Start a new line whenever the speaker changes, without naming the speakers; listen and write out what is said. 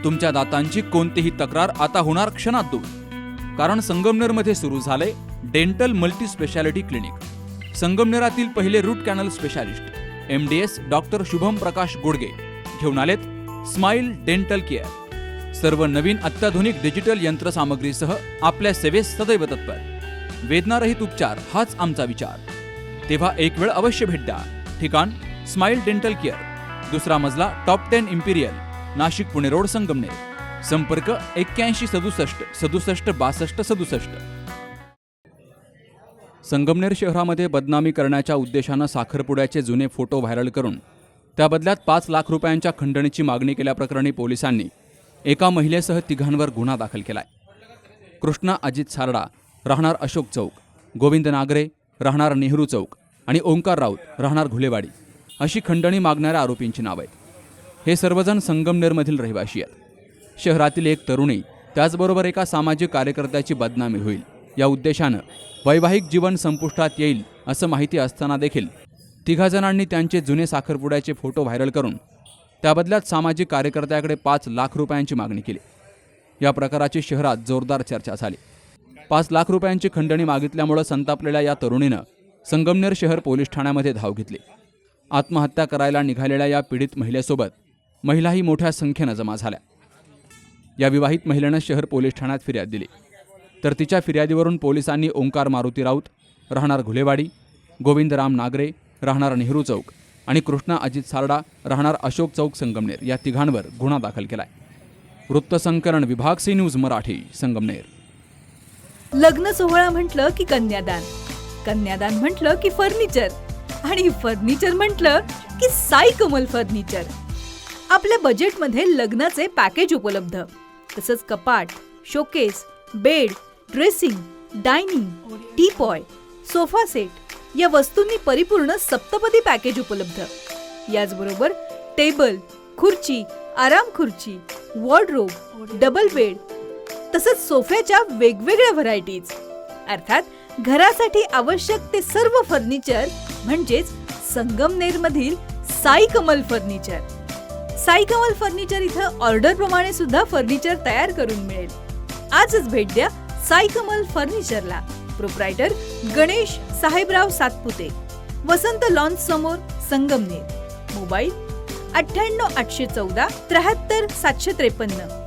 तुमच्या दातांची कोणतीही तक्रार आता होणार क्षणात दूर. कारण संगमनेरमध्ये सुरू झाले डेंटल मल्टी स्पेशालिटी क्लिनिक. संगमनेरातील पहिले root canal specialist MDS doctor Shubham Prakash Godge घेऊन आलेत स्माइल डेंटल केअर. सर्व नवीन अत्याधुनिक डिजिटल यंत्रसामग्रीसह आपल्या सेवेस सदैव तत्पर. वेदनारहित उपचार हाच आमचा विचार. तेव्हा एक वेळ अवश्य भेट द्या. ठिकाण स्माइल डेंटल केअर, दुसरा मजला top 10 Imperial, Nashik Pune road, Sangamner. संपर्क 81 67 67 62 67. संगमनेर शहरामध्ये बदनामी करण्याच्या उद्देशानं साखरपुड्याचे जुने फोटो व्हायरल करून त्या बदल्यात 5 लाख रुपयांच्या खंडणीची मागणी केल्याप्रकरणी पोलिसांनी एका महिलेसह तिघांवर गुन्हा दाखल केलाय. कृष्णा अजित सारडा राहणार अशोक चौक, गोविंद नागरे राहणार नेहरू चौक आणि ओंकार राऊत राहणार घुलेवाडी अशी खंडणी मागणाऱ्या आरोपींची नावं आहेत. हे सर्वजण संगमनेरमधील रहिवासी आहेत. शहरातील एक तरुणी त्याचबरोबर एका सामाजिक कार्यकर्त्याची बदनामी होईल या उद्देशानं वैवाहिक जीवन संपुष्टात येईल असं माहिती असताना देखील तिघाजणांनी त्यांचे जुने साखरपुड्याचे फोटो व्हायरल करून त्या बदल्यात सामाजिक कार्यकर्त्याकडे 5 लाख रुपयांची मागणी केली. या प्रकाराची शहरात जोरदार चर्चा झाली. 5 लाख रुपयांची खंडणी मागितल्यामुळे संतापलेल्या या तरुणीनं संगमनेर शहर पोलीस ठाण्यामध्ये धाव घेतली. आत्महत्या करायला निघालेल्या या पीडित महिलेसोबत महिलाही मोठ्या संख्येनं जमा झाल्या. या विवाहित महिलेनं शहर पोलीस ठाण्यात फिर्याद दिली. तर तिच्या फिर्यादीवरून पोलिसांनी ओंकार मारुती राऊत राहणार घुलेवाडी, गोविंद राम नागरे राहणार नेहरू चौक आणि कृष्णा अजित सारडा राहणार अशोक चौक संगमनेर या तिघांवर गुन्हा दाखल केलाय. वृत्तसंकलन विभाग सी न्यूज मराठी, संगमनेर.
लग्न सोहळा म्हटलं की कन्यादान, कन्यादान म्हटलं की फर्निचर आणि फर्निचर म्हटलं की साई कमल फर्निचर. आपल्या बजेटमध्ये लग्नाचे पॅकेज उपलब्ध. तसंच कपाट, showcase, bed, dressing, dining, teapoy, sofa set या वस्तूंनी परिपूर्ण सप्तपदी पॅकेज उपलब्ध. याचबरोबर टेबल, खुर्ची, आराम खुर्ची, वॉर्डरोब, डबल बेड तसंच सोफ्याच्या वेगवेगळ्या व्हरायटीज. अर्थात घरासाठी आवश्यक ते सर्व फर्निचर म्हणजेच संगमनेरमधील साई कमल फर्निचर. साई कमल फर्निचर इथं ऑर्डर प्रमाणे सुद्धा फर्निचर तयार करून मिळेल. आजच भेट द्या साई कमल फर्निचरला. प्रोप्रायटर गणेश साहेबराव सातपुते, वसंत लॉन्स समोर, संगमनेर. मोबाईल 98 814 73 753.